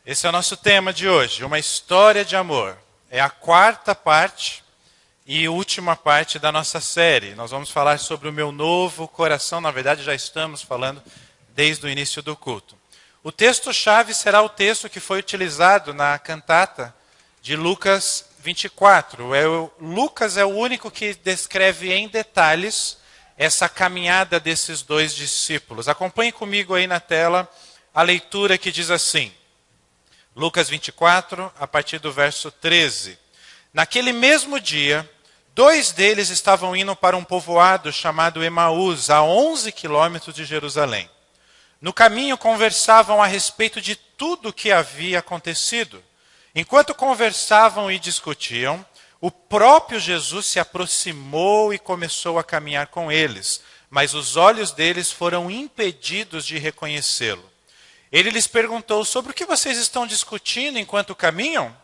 Esse é o nosso tema de hoje, uma história de amor. É a quarta parte e última parte da nossa série. Nós vamos falar sobre o meu novo coração. Na verdade, já estamos falando desde o início do culto. O texto-chave será o texto que foi utilizado na cantata de Lucas 24. Lucas é o único que descreve em detalhes essa caminhada desses dois discípulos. Acompanhe comigo aí na tela a leitura que diz assim. Lucas 24, a partir do verso 13. Naquele mesmo dia, dois deles estavam indo para um povoado chamado Emaús, a 11 quilômetros de Jerusalém. No caminho conversavam a respeito de tudo o que havia acontecido. Enquanto conversavam e discutiam, o próprio Jesus se aproximou e começou a caminhar com eles, mas os olhos deles foram impedidos de reconhecê-lo. Ele lhes perguntou: sobre o que vocês estão discutindo enquanto caminham?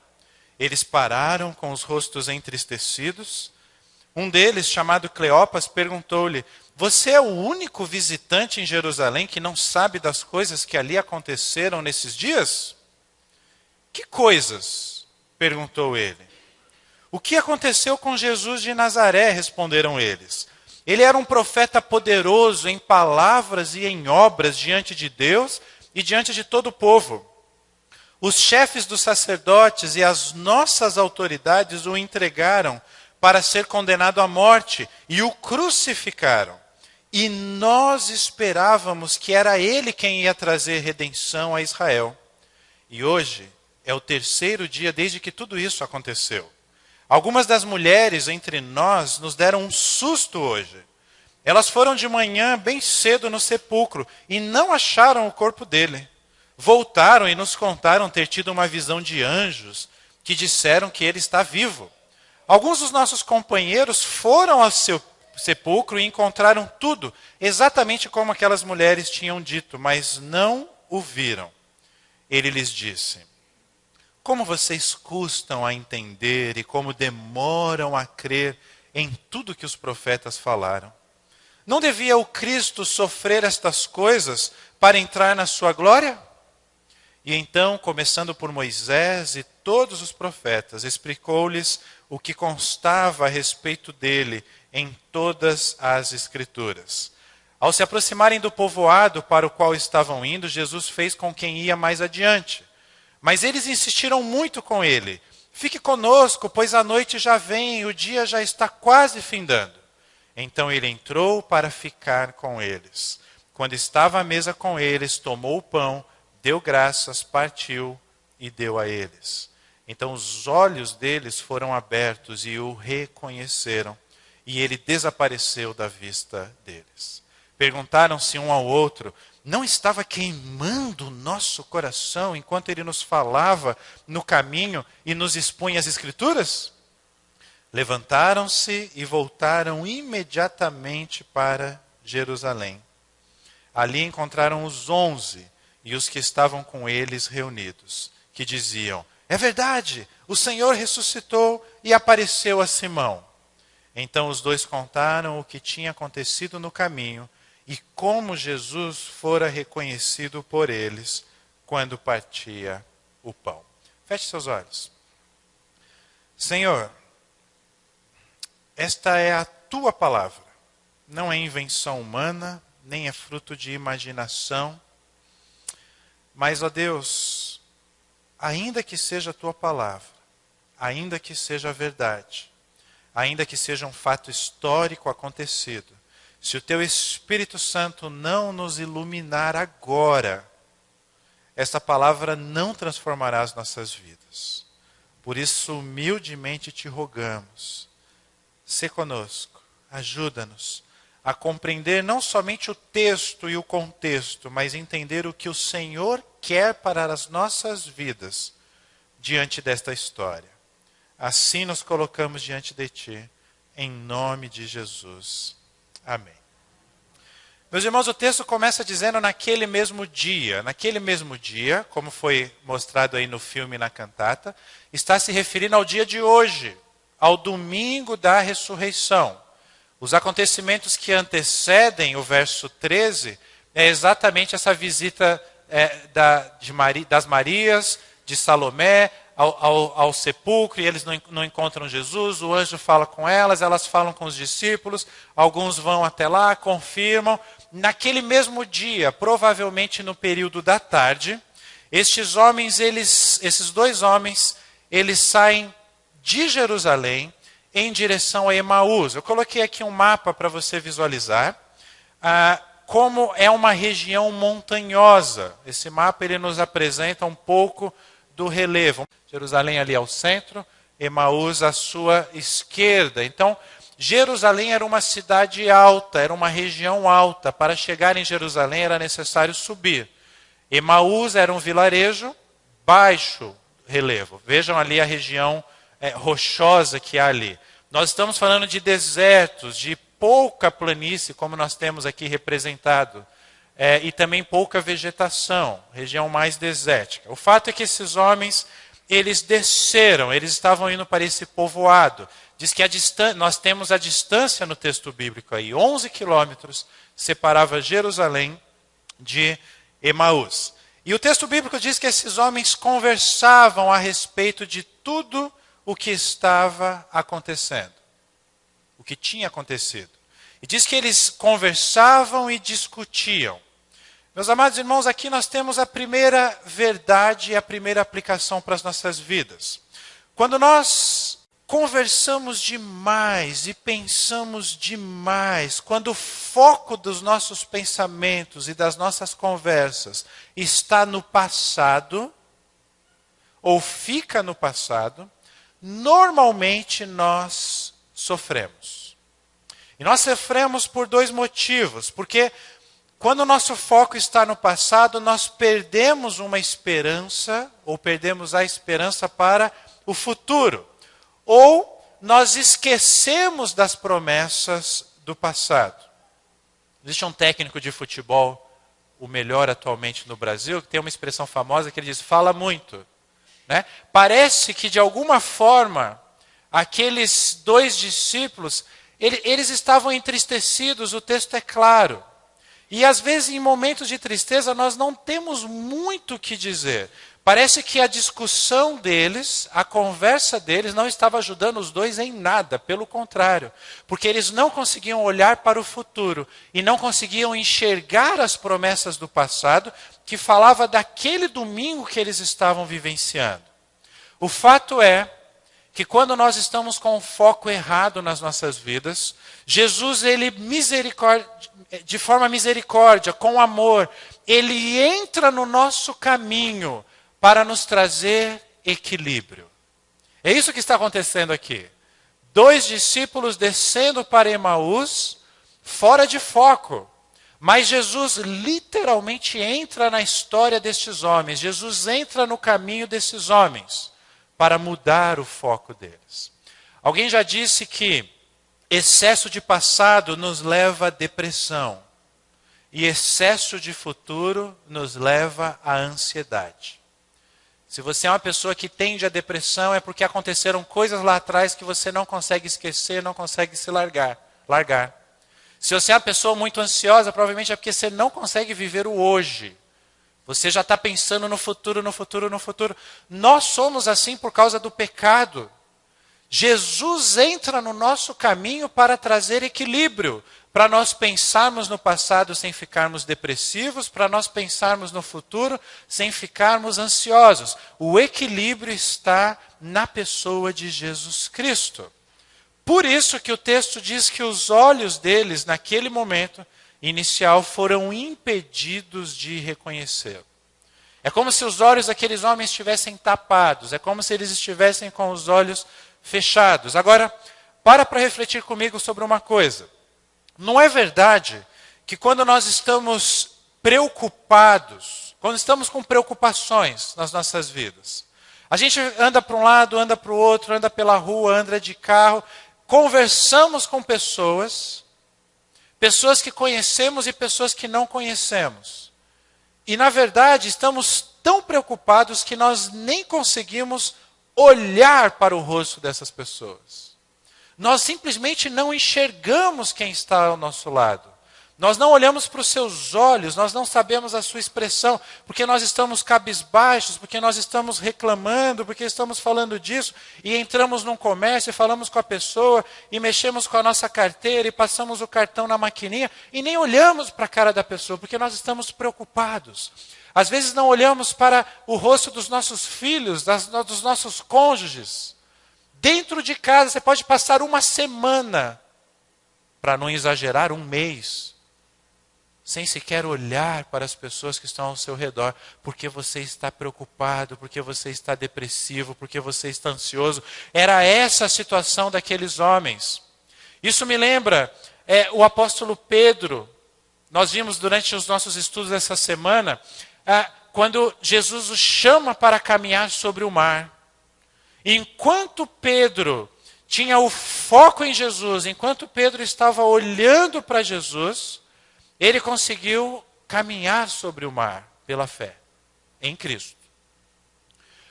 Eles pararam com os rostos entristecidos. Um deles, chamado Cleopas, perguntou-lhe: você é o único visitante em Jerusalém que não sabe das coisas que ali aconteceram nesses dias? Que coisas? Perguntou ele. O que aconteceu com Jesus de Nazaré? Responderam eles. Ele era um profeta poderoso em palavras e em obras diante de Deus e diante de todo o povo. Os chefes dos sacerdotes e as nossas autoridades o entregaram para ser condenado à morte e o crucificaram. E nós esperávamos que era ele quem ia trazer redenção a Israel. E hoje é o terceiro dia desde que tudo isso aconteceu. Algumas das mulheres entre nós nos deram um susto hoje. Elas foram de manhã bem cedo no sepulcro e não acharam o corpo dele. Voltaram e nos contaram ter tido uma visão de anjos que disseram que ele está vivo. Alguns dos nossos companheiros foram ao seu sepulcro e encontraram tudo exatamente como aquelas mulheres tinham dito, mas não o viram. Ele lhes disse: como vocês custam a entender e como demoram a crer em tudo que os profetas falaram. Não devia o Cristo sofrer estas coisas para entrar na sua glória? E então, começando por Moisés e todos os profetas, explicou-lhes o que constava a respeito dele em todas as Escrituras. Ao se aproximarem do povoado para o qual estavam indo, Jesus fez com quem ia mais adiante. Mas eles insistiram muito com ele: fique conosco, pois a noite já vem e o dia já está quase findando. Então ele entrou para ficar com eles. Quando estava à mesa com eles, tomou o pão, deu graças, partiu e deu a eles. Então os olhos deles foram abertos e o reconheceram, e ele desapareceu da vista deles. Perguntaram-se um ao outro: não estava queimando o nosso coração enquanto ele nos falava no caminho e nos expunha as Escrituras? Levantaram-se e voltaram imediatamente para Jerusalém. Ali encontraram os 11 e os que estavam com eles reunidos, que diziam: é verdade, o Senhor ressuscitou e apareceu a Simão. Então os dois contaram o que tinha acontecido no caminho e como Jesus fora reconhecido por eles quando partia o pão. Feche seus olhos. Senhor, esta é a tua palavra. Não é invenção humana, nem é fruto de imaginação. Mas, ó Deus, ainda que seja a tua palavra, ainda que seja a verdade, ainda que seja um fato histórico acontecido, se o teu Espírito Santo não nos iluminar agora, esta palavra não transformará as nossas vidas. Por isso, humildemente te rogamos, sê conosco, ajuda-nos a compreender não somente o texto e o contexto, mas entender o que o Senhor quer para as nossas vidas diante desta história. Assim nos colocamos diante de ti, em nome de Jesus. Amém. Meus irmãos, o texto começa dizendo naquele mesmo dia. Naquele mesmo dia, como foi mostrado aí no filme e na cantata, está se referindo ao dia de hoje, ao domingo da ressurreição. Os acontecimentos que antecedem o verso 13 é exatamente essa visita das Marias, de Salomé, ao sepulcro, e eles não encontram Jesus, o anjo fala com elas falam com os discípulos, alguns vão até lá, confirmam. Naquele mesmo dia, provavelmente no período da tarde, esses dois homens, eles saem de Jerusalém em direção a Emaús. Eu coloquei aqui um mapa para você visualizar como é uma região montanhosa. Esse mapa ele nos apresenta um pouco do relevo. Jerusalém ali ao centro, Emaús à sua esquerda. Então, Jerusalém era uma cidade alta, era uma região alta. Para chegar em Jerusalém era necessário subir. Emaús era um vilarejo, baixo relevo. Vejam ali a região rochosa que há ali. Nós estamos falando de desertos, de pouca planície, como nós temos aqui representado. E também pouca vegetação, região mais desértica. O fato é que esses homens, eles desceram, eles estavam indo para esse povoado. Diz que nós temos a distância no texto bíblico aí, 11 quilômetros, separava Jerusalém de Emaús. E o texto bíblico diz que esses homens conversavam a respeito de tudo o que estava acontecendo, o que tinha acontecido. E diz que eles conversavam e discutiam. Meus amados irmãos, aqui nós temos a primeira verdade e a primeira aplicação para as nossas vidas. Quando nós conversamos demais e pensamos demais, quando o foco dos nossos pensamentos e das nossas conversas está no passado, ou fica no passado, normalmente nós sofremos. E nós sofremos por dois motivos, porque quando o nosso foco está no passado, nós perdemos uma esperança, ou perdemos a esperança para o futuro. Ou nós esquecemos das promessas do passado. Existe um técnico de futebol, o melhor atualmente no Brasil, que tem uma expressão famosa que ele diz, fala muito. Né? Parece que de alguma forma, aqueles dois discípulos, eles estavam entristecidos, o texto é claro. E às vezes em momentos de tristeza nós não temos muito o que dizer. Parece que a discussão deles, a conversa deles não estava ajudando os dois em nada, pelo contrário. Porque eles não conseguiam olhar para o futuro e não conseguiam enxergar as promessas do passado que falava daquele domingo que eles estavam vivenciando. O fato é que quando nós estamos com o foco errado nas nossas vidas, Jesus, ele de forma misericórdia, com amor, ele entra no nosso caminho para nos trazer equilíbrio. É isso que está acontecendo aqui. Dois discípulos descendo para Emaús, fora de foco. Mas Jesus literalmente entra na história destes homens. Jesus entra no caminho desses homens para mudar o foco deles. Alguém já disse que excesso de passado nos leva à depressão e excesso de futuro nos leva à ansiedade. Se você é uma pessoa que tende à depressão, é porque aconteceram coisas lá atrás que você não consegue esquecer, não consegue se largar. Se você é uma pessoa muito ansiosa, provavelmente é porque você não consegue viver o hoje. Você já está pensando no futuro, no futuro, no futuro. Nós somos assim por causa do pecado. Jesus entra no nosso caminho para trazer equilíbrio, para nós pensarmos no passado sem ficarmos depressivos, para nós pensarmos no futuro sem ficarmos ansiosos. O equilíbrio está na pessoa de Jesus Cristo. Por isso que o texto diz que os olhos deles, naquele momento inicial, foram impedidos de reconhecê-lo. É como se os olhos daqueles homens estivessem tapados, é como se eles estivessem com os olhos fechados. Agora, para refletir comigo sobre uma coisa. Não é verdade que quando nós estamos preocupados, quando estamos com preocupações nas nossas vidas, a gente anda para um lado, anda para o outro, anda pela rua, anda de carro, conversamos com pessoas que conhecemos e pessoas que não conhecemos. E, na verdade, estamos tão preocupados que nós nem conseguimos olhar para o rosto dessas pessoas. Nós simplesmente não enxergamos quem está ao nosso lado. Nós não olhamos para os seus olhos, nós não sabemos a sua expressão, porque nós estamos cabisbaixos, porque nós estamos reclamando, porque estamos falando disso, e entramos num comércio e falamos com a pessoa, e mexemos com a nossa carteira, e passamos o cartão na maquininha, e nem olhamos para a cara da pessoa, porque nós estamos preocupados. Às vezes não olhamos para o rosto dos nossos filhos, dos nossos cônjuges. Dentro de casa, você pode passar uma semana, para não exagerar, um mês, sem sequer olhar para as pessoas que estão ao seu redor, porque você está preocupado, porque você está depressivo, porque você está ansioso. Era essa a situação daqueles homens. Isso me lembra o apóstolo Pedro. Nós vimos durante os nossos estudos essa semana, quando Jesus o chama para caminhar sobre o mar. Enquanto Pedro tinha o foco em Jesus, enquanto Pedro estava olhando para Jesus, ele conseguiu caminhar sobre o mar pela fé em Cristo.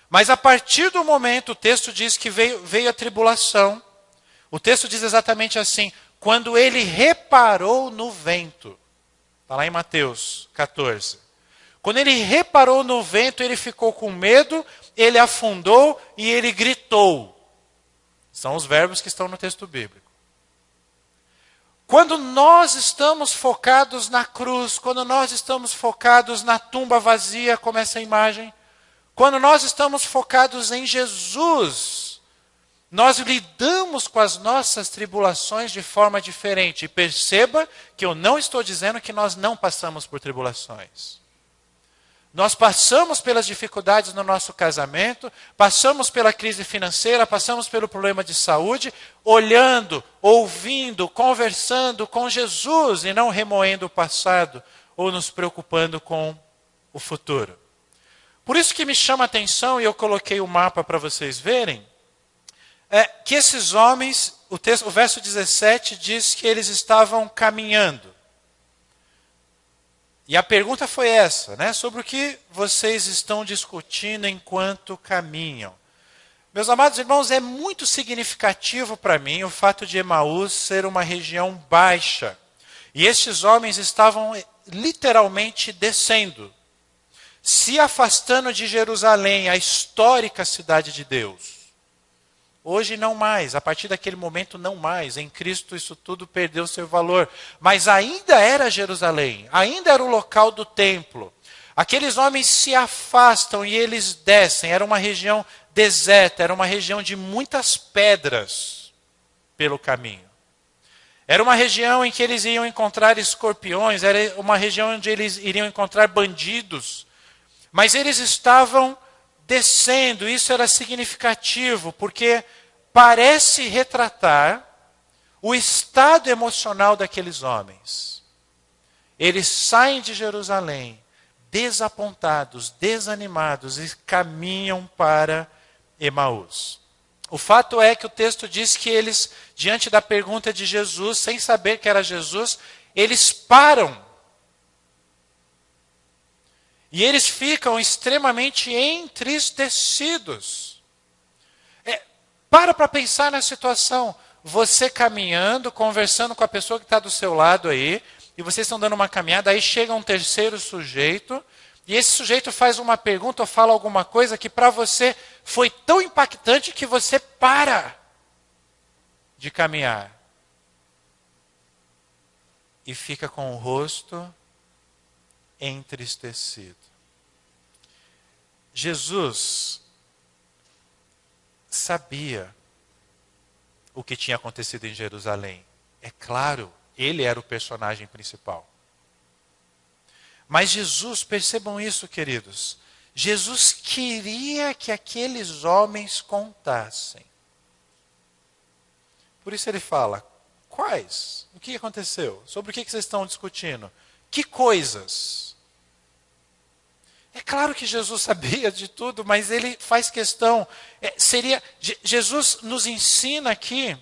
Mas a partir do momento, o texto diz que veio a tribulação. O texto diz exatamente assim: quando ele reparou no vento. Está lá em Mateus 14. Quando ele reparou no vento, ele ficou com medo, ele afundou e ele gritou. São os verbos que estão no texto bíblico. Quando nós estamos focados na cruz, quando nós estamos focados na tumba vazia, como essa imagem, quando nós estamos focados em Jesus, nós lidamos com as nossas tribulações de forma diferente. E perceba que eu não estou dizendo que nós não passamos por tribulações. Nós passamos pelas dificuldades no nosso casamento, passamos pela crise financeira, passamos pelo problema de saúde, olhando, ouvindo, conversando com Jesus e não remoendo o passado ou nos preocupando com o futuro. Por isso que me chama a atenção, e eu coloquei o mapa para vocês verem, que esses homens, o verso 17 diz que eles estavam caminhando. E a pergunta foi essa, né? Sobre o que vocês estão discutindo enquanto caminham. Meus amados irmãos, é muito significativo para mim o fato de Emaús ser uma região baixa. E estes homens estavam literalmente descendo, se afastando de Jerusalém, a histórica cidade de Deus. Hoje não mais, a partir daquele momento não mais. Em Cristo isso tudo perdeu seu valor. Mas ainda era Jerusalém, ainda era o local do templo. Aqueles homens se afastam e eles descem. Era uma região deserta, era uma região de muitas pedras pelo caminho. Era uma região em que eles iam encontrar escorpiões, era uma região onde eles iriam encontrar bandidos. Mas eles estavam descendo, isso era significativo, porque parece retratar o estado emocional daqueles homens. Eles saem de Jerusalém, desapontados, desanimados, e caminham para Emaús. O fato é que o texto diz que eles, diante da pergunta de Jesus, sem saber que era Jesus, eles param. E eles ficam extremamente entristecidos. Para pensar na situação. Você caminhando, conversando com a pessoa que está do seu lado aí, e vocês estão dando uma caminhada, aí chega um terceiro sujeito, e esse sujeito faz uma pergunta ou fala alguma coisa que para você foi tão impactante que você para de caminhar. E fica com o rosto entristecido. Jesus sabia o que tinha acontecido em Jerusalém. É claro, ele era o personagem principal. Mas Jesus, percebam isso, queridos, Jesus queria que aqueles homens contassem. Por isso ele fala, quais? O que aconteceu? Sobre o que vocês estão discutindo? Que coisas? É claro que Jesus sabia de tudo, mas ele faz questão. Jesus nos ensina aqui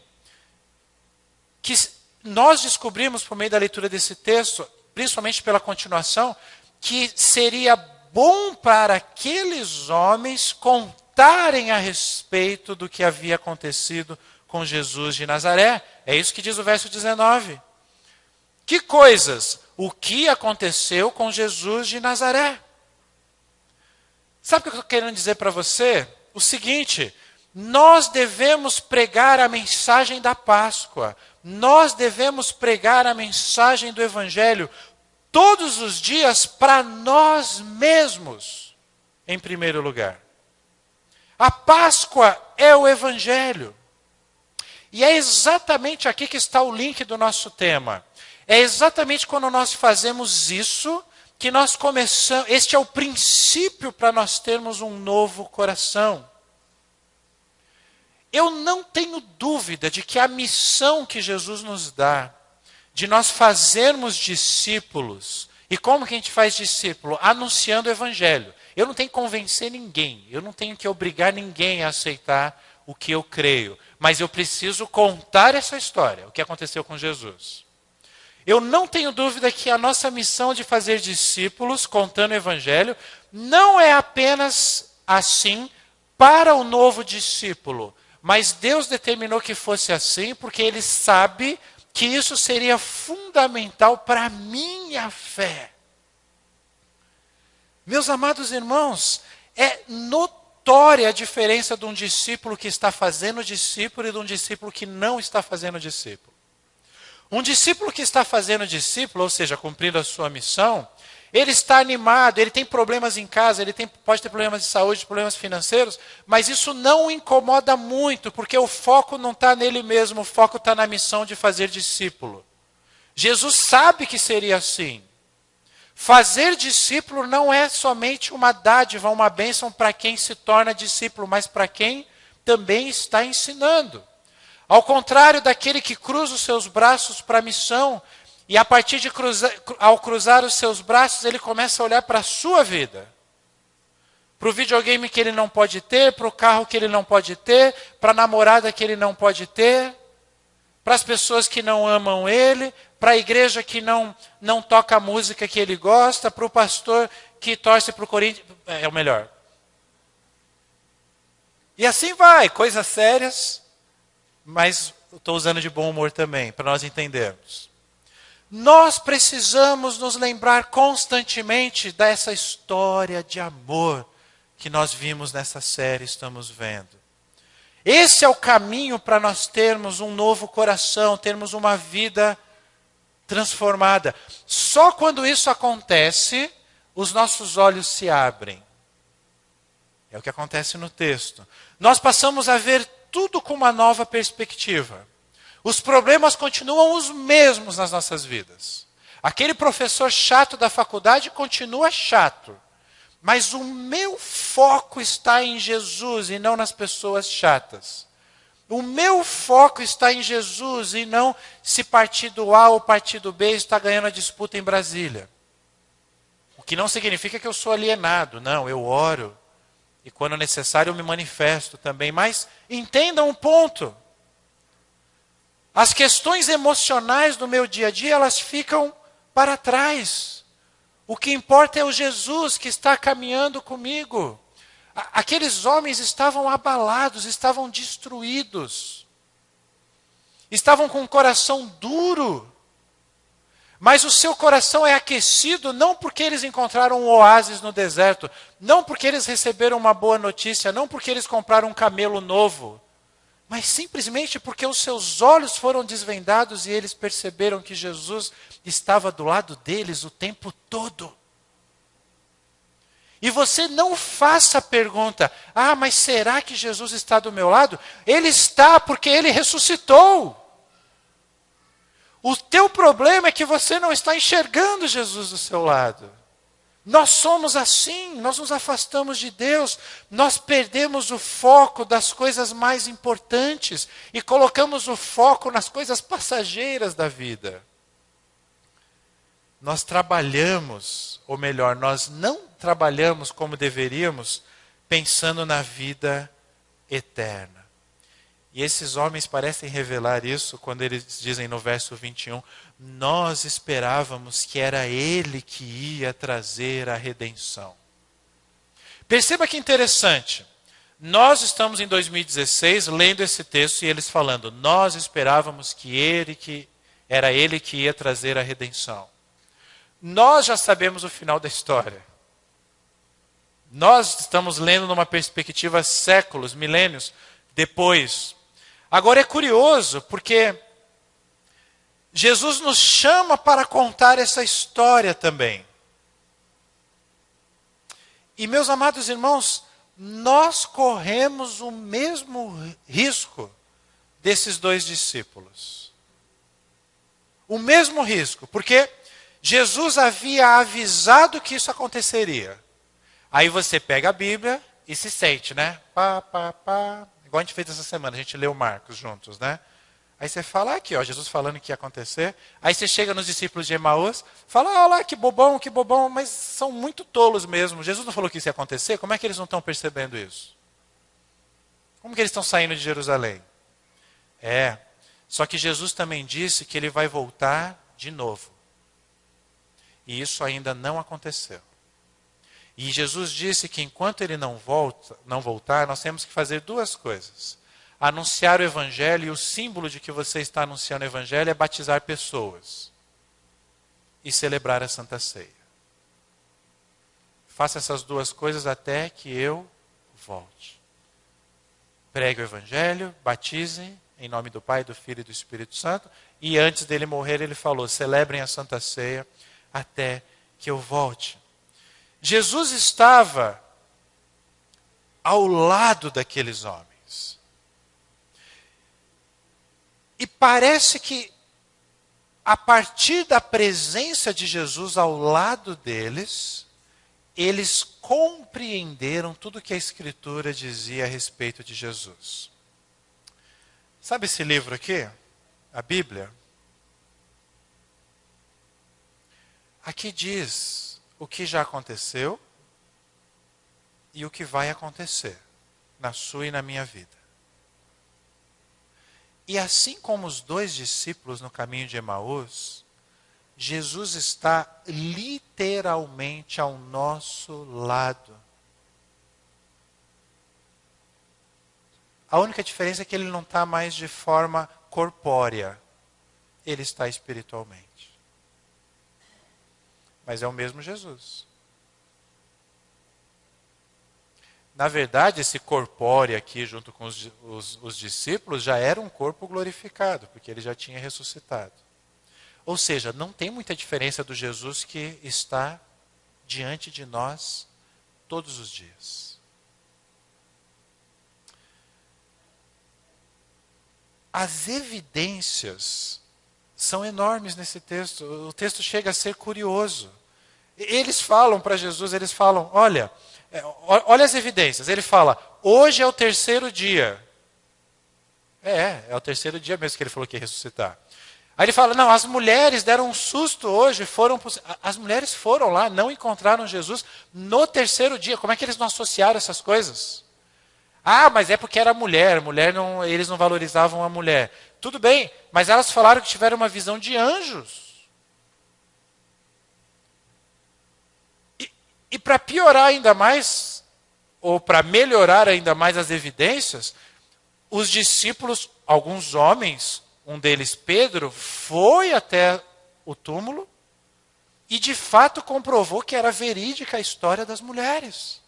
que nós descobrimos por meio da leitura desse texto, principalmente pela continuação, que seria bom para aqueles homens contarem a respeito do que havia acontecido com Jesus de Nazaré. É isso que diz o verso 19. Que coisas? O que aconteceu com Jesus de Nazaré? Sabe o que eu estou querendo dizer para você? O seguinte: nós devemos pregar a mensagem da Páscoa. Nós devemos pregar a mensagem do Evangelho todos os dias para nós mesmos, em primeiro lugar. A Páscoa é o Evangelho. E é exatamente aqui que está o link do nosso tema. É exatamente quando nós fazemos isso que nós começamos. Este é o princípio para nós termos um novo coração. Eu não tenho dúvida de que a missão que Jesus nos dá, de nós fazermos discípulos, e como que a gente faz discípulo? Anunciando o Evangelho. Eu não tenho que convencer ninguém, eu não tenho que obrigar ninguém a aceitar o que eu creio, mas eu preciso contar essa história, o que aconteceu com Jesus. Eu não tenho dúvida que a nossa missão de fazer discípulos, contando o Evangelho, não é apenas assim para o novo discípulo, mas Deus determinou que fosse assim porque Ele sabe que isso seria fundamental para a minha fé. Meus amados irmãos, é notória a diferença de um discípulo que está fazendo discípulo e de um discípulo que não está fazendo discípulo. Um discípulo que está fazendo discípulo, ou seja, cumprindo a sua missão, ele está animado, ele tem problemas em casa, pode ter problemas de saúde, problemas financeiros, mas isso não o incomoda muito, porque o foco não está nele mesmo, o foco está na missão de fazer discípulo. Jesus sabe que seria assim. Fazer discípulo não é somente uma dádiva, uma bênção para quem se torna discípulo, mas para quem também está ensinando. Ao contrário daquele que cruza os seus braços para a missão, e a partir de ao cruzar os seus braços, ele começa a olhar para a sua vida. Para o videogame que ele não pode ter, para o carro que ele não pode ter, para a namorada que ele não pode ter, para as pessoas que não amam ele, para a igreja que não toca a música que ele gosta, para o pastor que torce para o Corinthians. É o melhor. E assim vai, coisas sérias, mas estou usando de bom humor também, para nós entendermos. Nós precisamos nos lembrar constantemente dessa história de amor que nós vimos nessa série, estamos vendo. Esse é o caminho para nós termos um novo coração, termos uma vida transformada. Só quando isso acontece, os nossos olhos se abrem. É o que acontece no texto. Nós passamos a ver tudo com uma nova perspectiva. Os problemas continuam os mesmos nas nossas vidas. Aquele professor chato da faculdade continua chato. Mas o meu foco está em Jesus e não nas pessoas chatas. O meu foco está em Jesus e não se partido A ou partido B está ganhando a disputa em Brasília. O que não significa que eu sou alienado. Não, eu oro. E quando necessário eu me manifesto também. Mas entendam um ponto. As questões emocionais do meu dia a dia, elas ficam para trás. O que importa é o Jesus que está caminhando comigo. Aqueles homens estavam abalados, estavam destruídos. Estavam com o coração duro. Mas o seu coração é aquecido não porque eles encontraram um oásis no deserto, não porque eles receberam uma boa notícia, não porque eles compraram um camelo novo, mas simplesmente porque os seus olhos foram desvendados e eles perceberam que Jesus estava do lado deles o tempo todo. E você não faça a pergunta, mas será que Jesus está do meu lado? Ele está porque ele ressuscitou. O teu problema é que você não está enxergando Jesus do seu lado. Nós somos assim, nós nos afastamos de Deus, nós perdemos o foco das coisas mais importantes e colocamos o foco nas coisas passageiras da vida. Nós trabalhamos, ou melhor, nós não trabalhamos como deveríamos, pensando na vida eterna. E esses homens parecem revelar isso quando eles dizem no verso 21, nós esperávamos que era Ele que ia trazer a redenção. Perceba que interessante. Nós estamos em 2016 lendo esse texto e eles falando, nós esperávamos que Ele que Era ele que ia trazer a redenção. Nós já sabemos o final da história. Nós estamos lendo numa perspectiva séculos, milênios depois. Agora é curioso, porque Jesus nos chama para contar essa história também. E, meus amados irmãos, nós corremos o mesmo risco desses dois discípulos. O mesmo risco, porque Jesus havia avisado que isso aconteceria. Aí você pega a Bíblia e se sente, né? Igual a gente fez essa semana, a gente leu Marcos juntos, né? Aí você fala, aqui, ó, Jesus falando que ia acontecer. Aí você chega nos discípulos de Emaús, fala, olha lá, que bobão, mas são muito tolos mesmo. Jesus não falou que isso ia acontecer? Como é que eles não estão percebendo isso? Como que eles estão saindo de Jerusalém? Só que Jesus também disse que ele vai voltar de novo. E isso ainda não aconteceu. E Jesus disse que enquanto ele não voltar, nós temos que fazer duas coisas. Anunciar o Evangelho, e o símbolo de que você está anunciando o Evangelho é batizar pessoas. E celebrar a Santa Ceia. Faça essas duas coisas até que eu volte. Pregue o Evangelho, batizem, em nome do Pai, do Filho e do Espírito Santo. E antes dele morrer, ele falou, celebrem a Santa Ceia até que eu volte. Jesus estava ao lado daqueles homens. E parece que, a partir da presença de Jesus ao lado deles, eles compreenderam tudo que a Escritura dizia a respeito de Jesus. Sabe esse livro aqui? A Bíblia? Aqui diz o que já aconteceu e o que vai acontecer na sua e na minha vida. E assim como os dois discípulos no caminho de Emaús, Jesus está literalmente ao nosso lado. A única diferença é que ele não está mais de forma corpórea. Ele está espiritualmente. Mas é o mesmo Jesus. Na verdade, esse corpóreo aqui, junto com os discípulos, já era um corpo glorificado, porque ele já tinha ressuscitado. Ou seja, não tem muita diferença do Jesus que está diante de nós todos os dias. As evidências são enormes nesse texto. O texto chega a ser curioso. Eles falam para Jesus, eles falam, olha as evidências. Ele fala, hoje é o terceiro dia. É o terceiro dia mesmo que ele falou que ia ressuscitar. Aí ele fala, não, as mulheres deram um susto hoje, as mulheres foram lá, não encontraram Jesus no terceiro dia. Como é que eles não associaram essas coisas? Ah, mas é porque era mulher não, eles não valorizavam a mulher. Tudo bem, mas elas falaram que tiveram uma visão de anjos. E para piorar ainda mais, ou para melhorar ainda mais as evidências, os discípulos, alguns homens, um deles Pedro, foi até o túmulo e de fato comprovou que era verídica a história das mulheres.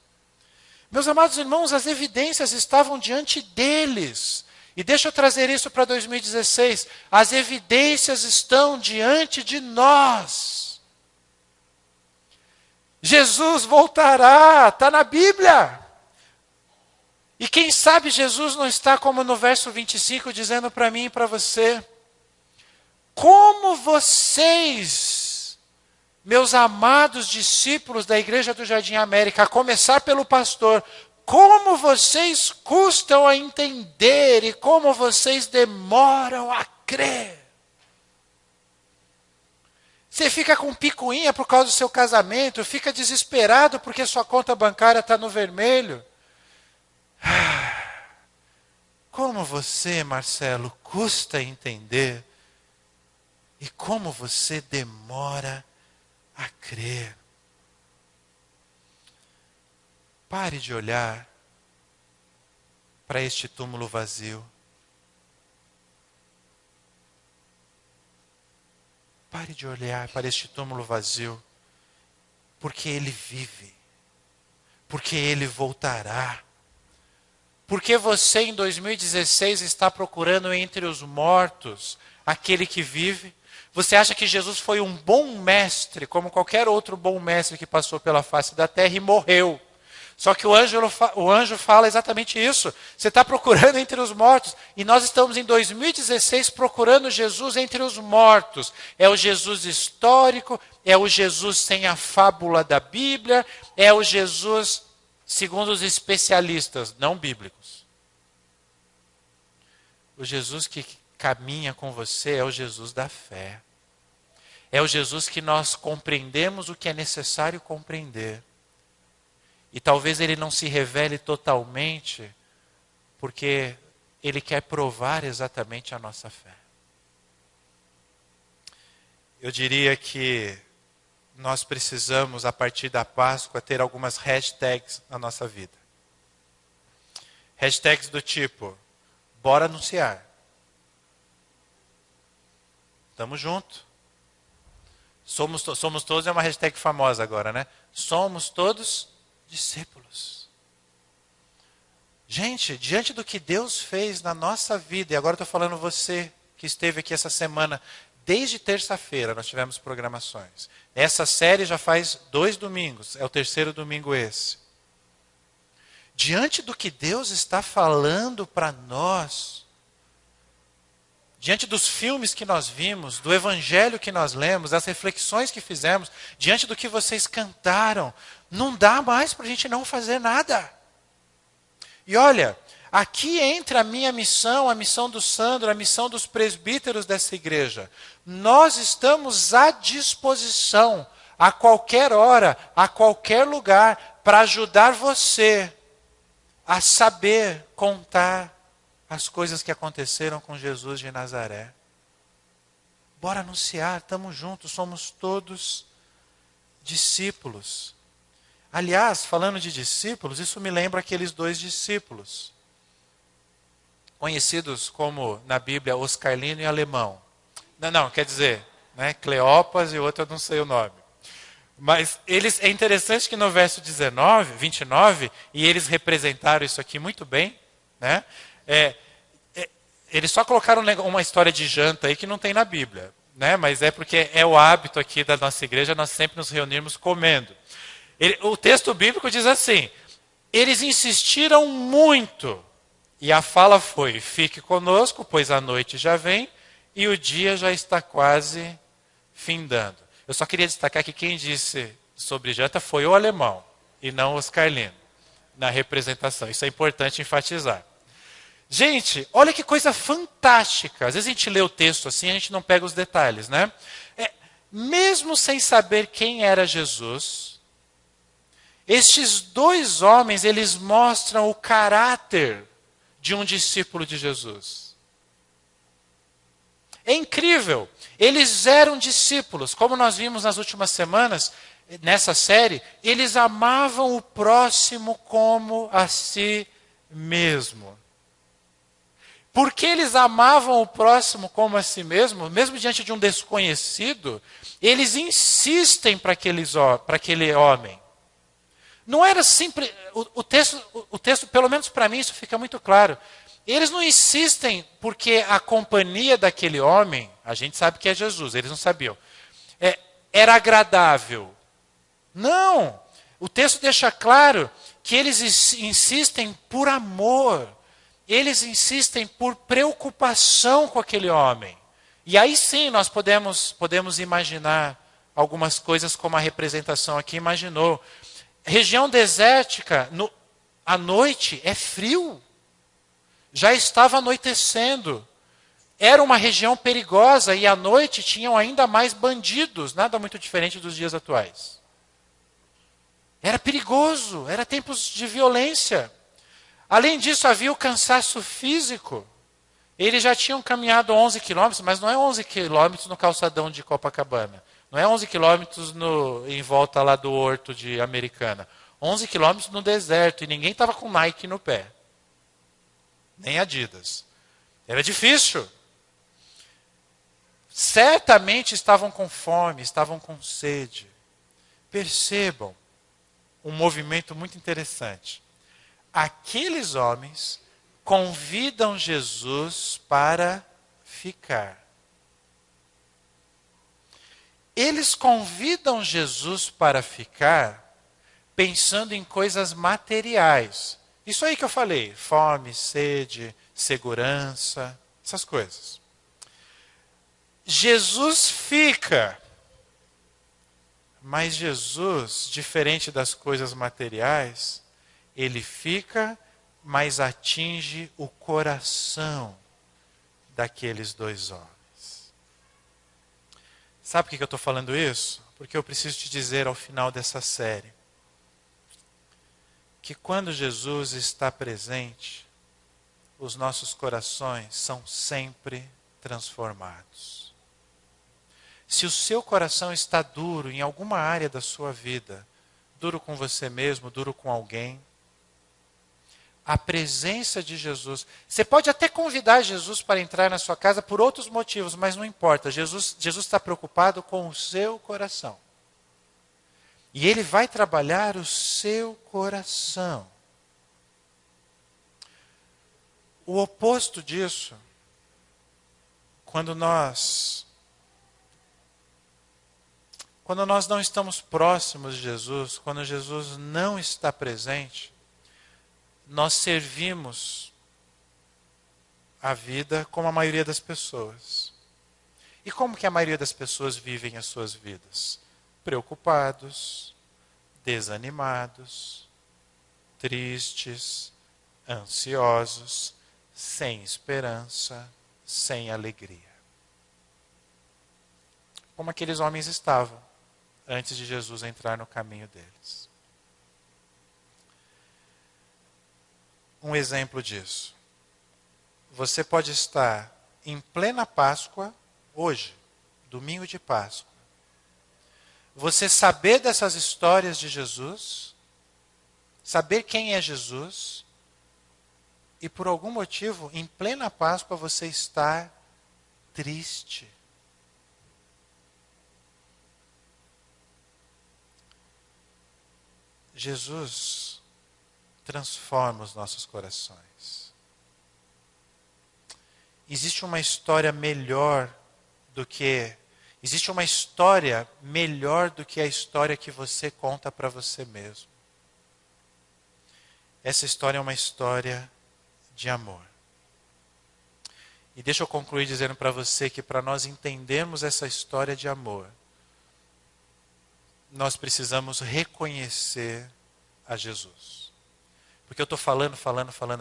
Meus amados irmãos, as evidências estavam diante deles. E deixa eu trazer isso para 2016. As evidências estão diante de nós. Jesus voltará, está na Bíblia. E quem sabe Jesus não está como no verso 25 dizendo para mim e para você: como vocês, meus amados discípulos da Igreja do Jardim América, a começar pelo pastor, como vocês custam a entender e como vocês demoram a crer. Você fica com picuinha por causa do seu casamento, fica desesperado porque sua conta bancária está no vermelho. Como você, Marcelo, custa entender e como você demora a crer. Pare de olhar para este túmulo vazio. Pare de olhar para este túmulo vazio, porque ele vive, porque ele voltará. Porque você em 2016 está procurando entre os mortos aquele que vive? Você acha que Jesus foi um bom mestre, como qualquer outro bom mestre que passou pela face da terra e morreu? Só que o anjo fala exatamente isso. Você está procurando entre os mortos. E nós estamos em 2016 procurando Jesus entre os mortos. É o Jesus histórico, é o Jesus sem a fábula da Bíblia, é o Jesus, segundo os especialistas, não bíblicos. O Jesus que caminha com você é o Jesus da fé. É o Jesus que nós compreendemos o que é necessário compreender. E talvez ele não se revele totalmente, porque ele quer provar exatamente a nossa fé. Eu diria que nós precisamos, a partir da Páscoa, ter algumas hashtags na nossa vida. Hashtags do tipo, bora anunciar. Tamo junto. Somos todos, é uma hashtag famosa agora, né? Somos todos discípulos. Gente, diante do que Deus fez na nossa vida, e agora estou falando você que esteve aqui essa semana, desde terça-feira nós tivemos programações. Essa série já faz 2 domingos, é o 3º domingo esse. Diante do que Deus está falando para nós, diante dos filmes que nós vimos, do evangelho que nós lemos, das reflexões que fizemos, diante do que vocês cantaram, não dá mais para a gente não fazer nada. E olha, aqui entra a minha missão, a missão do Sandro, a missão dos presbíteros dessa igreja. Nós estamos à disposição, a qualquer hora, a qualquer lugar, para ajudar você a saber contar as coisas que aconteceram com Jesus de Nazaré. Bora anunciar, estamos juntos, somos todos discípulos. Aliás, falando de discípulos, isso me lembra aqueles 2 discípulos, conhecidos como, na Bíblia, Oscarlino e Alemão. Não, quer dizer, né, Cleopas e outro eu não sei o nome. Mas é interessante que no verso 29, e eles representaram isso aqui muito bem, né? Eles só colocaram uma história de janta aí que não tem na Bíblia, né? Mas é porque é o hábito aqui da nossa igreja, nós sempre nos reunirmos comendo. O texto bíblico diz assim, eles insistiram muito, e a fala foi, fique conosco, pois a noite já vem, e o dia já está quase findando. Eu só queria destacar que quem disse sobre janta foi o alemão, e não o Oscarlino, na representação. Isso é importante enfatizar. Gente, olha que coisa fantástica. Às vezes a gente lê o texto assim, a gente não pega os detalhes, né? Mesmo sem saber quem era Jesus, estes 2 homens, eles mostram o caráter de um discípulo de Jesus. É incrível. Eles eram discípulos. Como nós vimos nas últimas semanas, nessa série, eles amavam o próximo como a si mesmo. Porque eles amavam o próximo como a si mesmo, mesmo diante de um desconhecido, eles insistem para aquele homem. Não era simples. O texto, pelo menos para mim, isso fica muito claro. Eles não insistem porque a companhia daquele homem, a gente sabe que é Jesus, eles não sabiam, era agradável. Não! O texto deixa claro que eles insistem por amor. Eles insistem por preocupação com aquele homem. E aí sim nós podemos imaginar algumas coisas como a representação aqui imaginou. Região desértica, à noite é frio. Já estava anoitecendo. Era uma região perigosa e à noite tinham ainda mais bandidos, nada muito diferente dos dias atuais. Era perigoso, era tempos de violência. Além disso, havia o cansaço físico. Eles já tinham caminhado 11 quilômetros, mas não é 11 quilômetros no calçadão de Copacabana. Não é 11 quilômetros em volta lá do horto de Americana. 11 quilômetros no deserto e ninguém estava com Nike no pé. Nem Adidas. Era difícil. certamente estavam com fome, estavam com sede. Percebam um movimento muito interessante. Aqueles homens convidam Jesus para ficar. Eles convidam Jesus para ficar pensando em coisas materiais. Isso aí que eu falei, fome, sede, segurança, essas coisas. Jesus fica, mas Jesus, diferente das coisas materiais, ele fica, mas atinge o coração daqueles dois homens. Sabe por que eu estou falando isso? Porque eu preciso te dizer ao final dessa série que quando Jesus está presente, os nossos corações são sempre transformados. Se o seu coração está duro em alguma área da sua vida, duro com você mesmo, duro com alguém, a presença de Jesus, você pode até convidar Jesus para entrar na sua casa por outros motivos, mas não importa, Jesus está preocupado com o seu coração. E Ele vai trabalhar o seu coração. O oposto disso, quando nós não estamos próximos de Jesus, quando Jesus não está presente, nós servimos a vida como a maioria das pessoas. E como que a maioria das pessoas vivem as suas vidas? Preocupados, desanimados, tristes, ansiosos, sem esperança, sem alegria. Como aqueles homens estavam antes de Jesus entrar no caminho deles. Um exemplo disso. Você pode estar em plena Páscoa, hoje, domingo de Páscoa. Você saber dessas histórias de Jesus, saber quem é Jesus, e por algum motivo, em plena Páscoa, você está triste. Jesus transforma os nossos corações. Existe uma história melhor do que a história que você conta para você mesmo. Essa história é uma história de amor. E deixa eu concluir dizendo para você que para nós entendermos essa história de amor, nós precisamos reconhecer a Jesus. Porque eu estou falando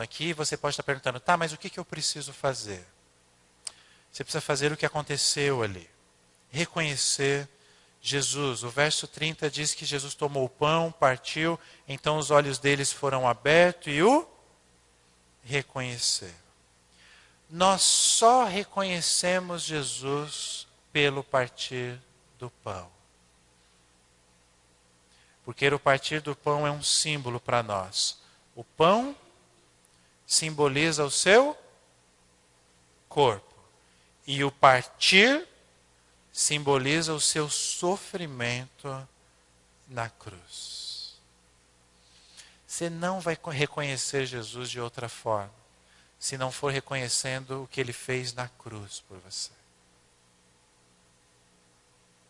aqui, e você pode estar perguntando, tá, mas o que eu preciso fazer? Você precisa fazer o que aconteceu ali. Reconhecer Jesus. O verso 30 diz que Jesus tomou o pão, partiu, então os olhos deles foram abertos e o reconheceram. Nós só reconhecemos Jesus pelo partir do pão. Porque o partir do pão é um símbolo para nós. O pão simboliza o seu corpo. E o partir simboliza o seu sofrimento na cruz. Você não vai reconhecer Jesus de outra forma, se não for reconhecendo o que Ele fez na cruz por você.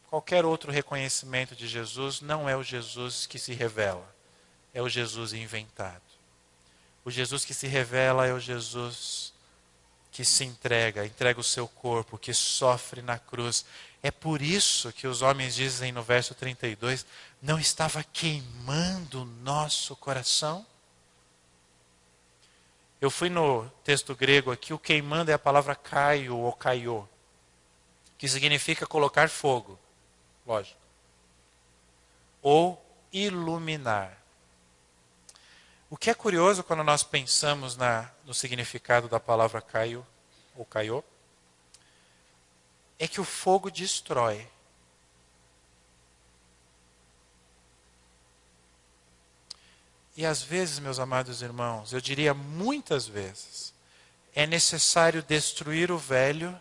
Qualquer outro reconhecimento de Jesus não é o Jesus que se revela, é o Jesus inventado. O Jesus que se revela é o Jesus que se entrega o seu corpo, que sofre na cruz. É por isso que os homens dizem no verso 32, não estava queimando o nosso coração? Eu fui no texto grego aqui, o queimando é a palavra kaio ou kaiô, que significa colocar fogo, lógico, ou iluminar. O que é curioso quando nós pensamos no significado da palavra kaio ou kaiô, é que o fogo destrói. E às vezes, meus amados irmãos, eu diria muitas vezes, é necessário destruir o velho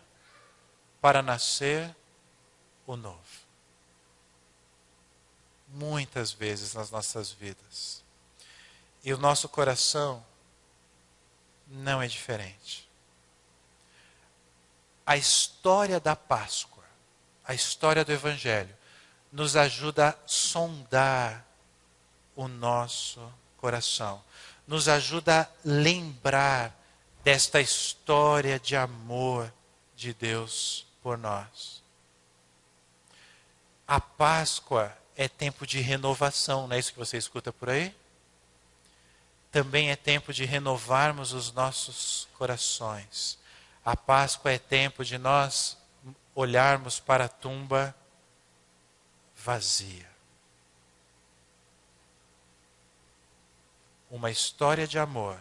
para nascer o novo. Muitas vezes nas nossas vidas. E o nosso coração não é diferente. A história da Páscoa, a história do Evangelho, nos ajuda a sondar o nosso coração. Nos ajuda a lembrar desta história de amor de Deus por nós. A Páscoa é tempo de renovação, não é isso que você escuta por aí? Também é tempo de renovarmos os nossos corações. A Páscoa é tempo de nós olharmos para a tumba vazia. Uma história de amor,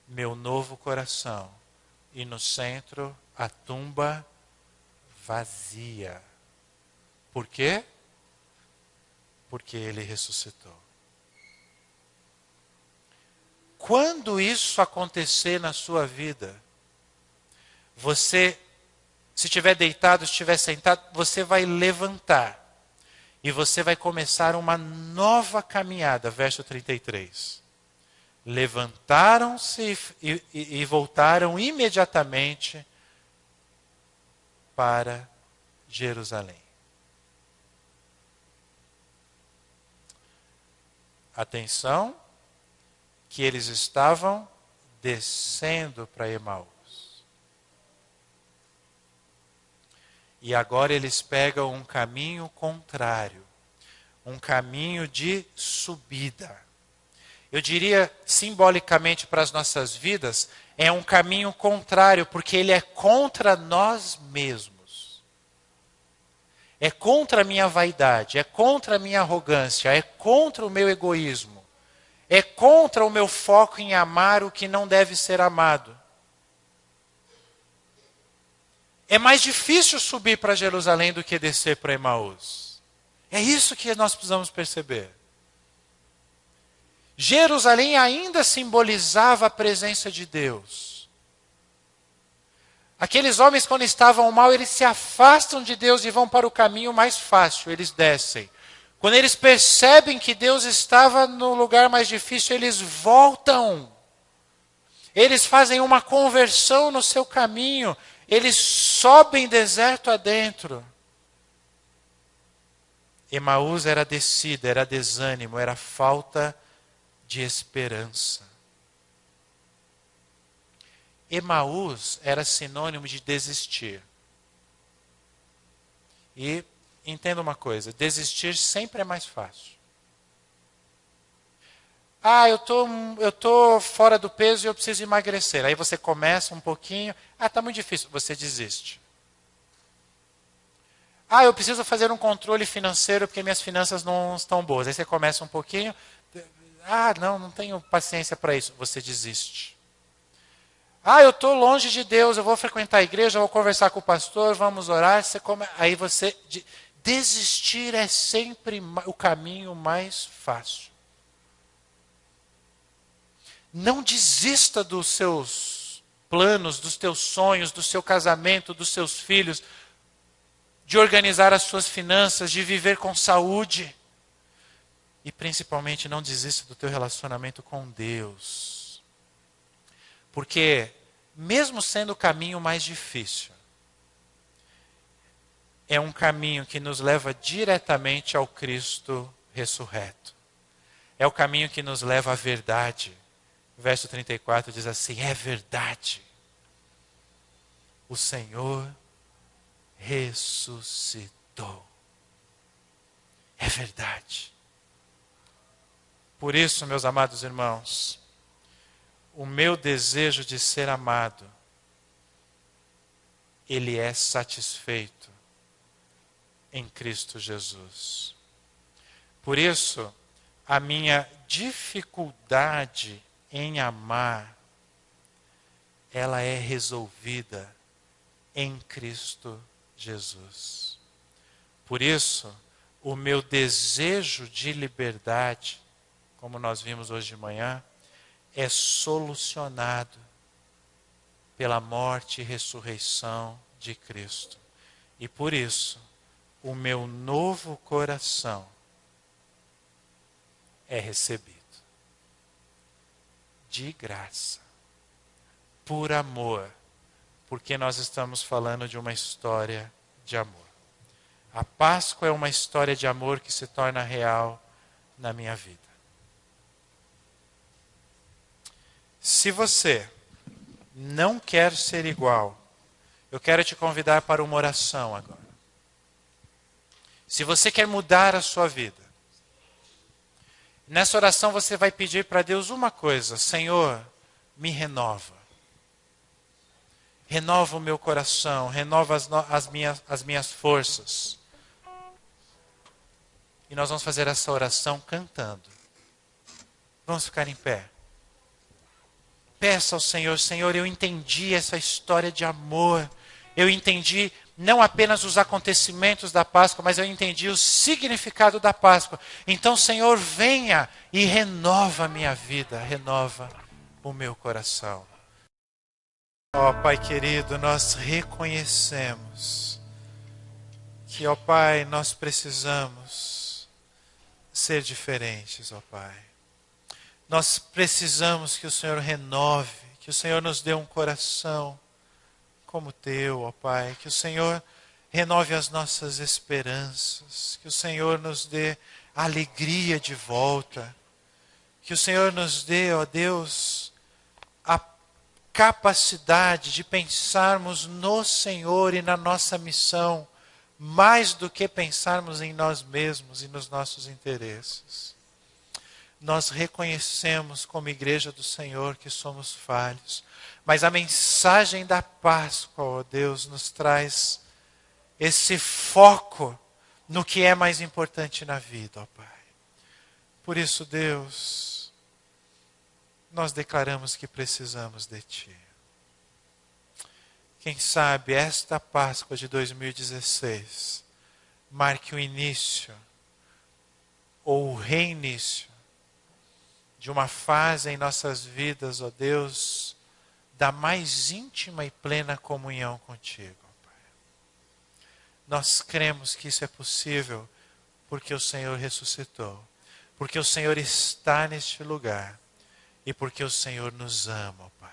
meu novo coração, e no centro a tumba vazia. Por quê? Porque ele ressuscitou. Quando isso acontecer na sua vida, você, se estiver deitado, se estiver sentado, você vai levantar. E você vai começar uma nova caminhada. Verso 33. Levantaram-se e voltaram imediatamente para Jerusalém. Atenção, que eles estavam descendo para Emaús. E agora eles pegam um caminho contrário, um caminho de subida. Eu diria, simbolicamente para as nossas vidas, é um caminho contrário, porque ele é contra nós mesmos. É contra a minha vaidade, é contra a minha arrogância, é contra o meu egoísmo. É contra o meu foco em amar o que não deve ser amado. É mais difícil subir para Jerusalém do que descer para Emaús. É isso que nós precisamos perceber. Jerusalém ainda simbolizava a presença de Deus. Aqueles homens, quando estavam mal, eles se afastam de Deus e vão para o caminho mais fácil, eles descem. Quando eles percebem que Deus estava no lugar mais difícil, eles voltam. Eles fazem uma conversão no seu caminho. Eles sobem deserto adentro. Emaús era descida, era desânimo, era falta de esperança. Emaús era sinônimo de desistir. E entenda uma coisa, desistir sempre é mais fácil. Eu tô fora do peso e eu preciso emagrecer. Aí você começa um pouquinho, tá muito difícil, você desiste. Eu preciso fazer um controle financeiro porque minhas finanças não estão boas. Aí você começa um pouquinho, não tenho paciência para isso, você desiste. Eu estou longe de Deus, eu vou frequentar a igreja, vou conversar com o pastor, vamos orar. Aí você... Desistir é sempre o caminho mais fácil. Não desista dos seus planos, dos teus sonhos, do seu casamento, dos seus filhos, de organizar as suas finanças, de viver com saúde. E principalmente não desista do teu relacionamento com Deus. Porque, mesmo sendo o caminho mais difícil, é um caminho que nos leva diretamente ao Cristo ressurreto. É o caminho que nos leva à verdade. Verso 34 diz assim, é verdade. O Senhor ressuscitou. É verdade. Por isso, meus amados irmãos, o meu desejo de ser amado, ele é satisfeito em Cristo Jesus. Por isso, a minha dificuldade em amar, ela é resolvida em Cristo Jesus. Por isso, o meu desejo de liberdade, como nós vimos hoje de manhã, é solucionado pela morte e ressurreição de Cristo. E por isso, o meu novo coração é recebido de graça, por amor, porque nós estamos falando de uma história de amor. A Páscoa é uma história de amor que se torna real na minha vida. Se você não quer ser igual, eu quero te convidar para uma oração agora. Se você quer mudar a sua vida, nessa oração você vai pedir para Deus uma coisa: Senhor, me renova. Renova o meu coração, renova as minhas forças. E nós vamos fazer essa oração cantando. Vamos ficar em pé. Peça ao Senhor: Senhor, eu entendi essa história de amor. Eu entendi não apenas os acontecimentos da Páscoa, mas eu entendi o significado da Páscoa. Então, Senhor, venha e renova a minha vida, renova o meu coração. Ó Pai querido, nós reconhecemos que, ó Pai, nós precisamos ser diferentes, ó Pai. Nós precisamos que o Senhor renove, que o Senhor nos dê um coração como o teu, ó Pai. Que o Senhor renove as nossas esperanças, que o Senhor nos dê alegria de volta, que o Senhor nos dê, ó Deus, a capacidade de pensarmos no Senhor e na nossa missão, mais do que pensarmos em nós mesmos e nos nossos interesses. Nós reconhecemos como igreja do Senhor que somos falhos, mas a mensagem da Páscoa, ó Deus, nos traz esse foco no que é mais importante na vida, ó Pai. Por isso, Deus, nós declaramos que precisamos de Ti. Quem sabe esta Páscoa de 2016 marque o início ou o reinício de uma fase em nossas vidas, ó Deus, da mais íntima e plena comunhão contigo, ó Pai. Nós cremos que isso é possível porque o Senhor ressuscitou, porque o Senhor está neste lugar e porque o Senhor nos ama, ó Pai.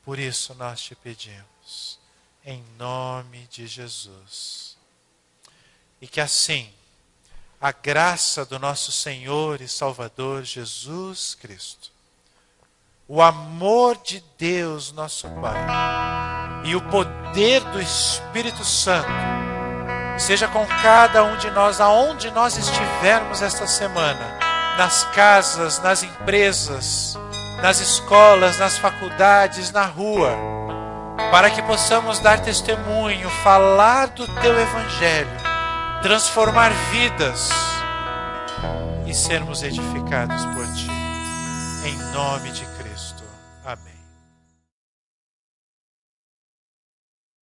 Por isso nós te pedimos, em nome de Jesus. E que assim, a graça do nosso Senhor e Salvador Jesus Cristo, o amor de Deus nosso Pai e o poder do Espírito Santo seja com cada um de nós, aonde nós estivermos esta semana, nas casas, nas empresas, nas escolas, nas faculdades, na rua, para que possamos dar testemunho, falar do Teu Evangelho, transformar vidas e sermos edificados por Ti. Em nome de Cristo. Amém.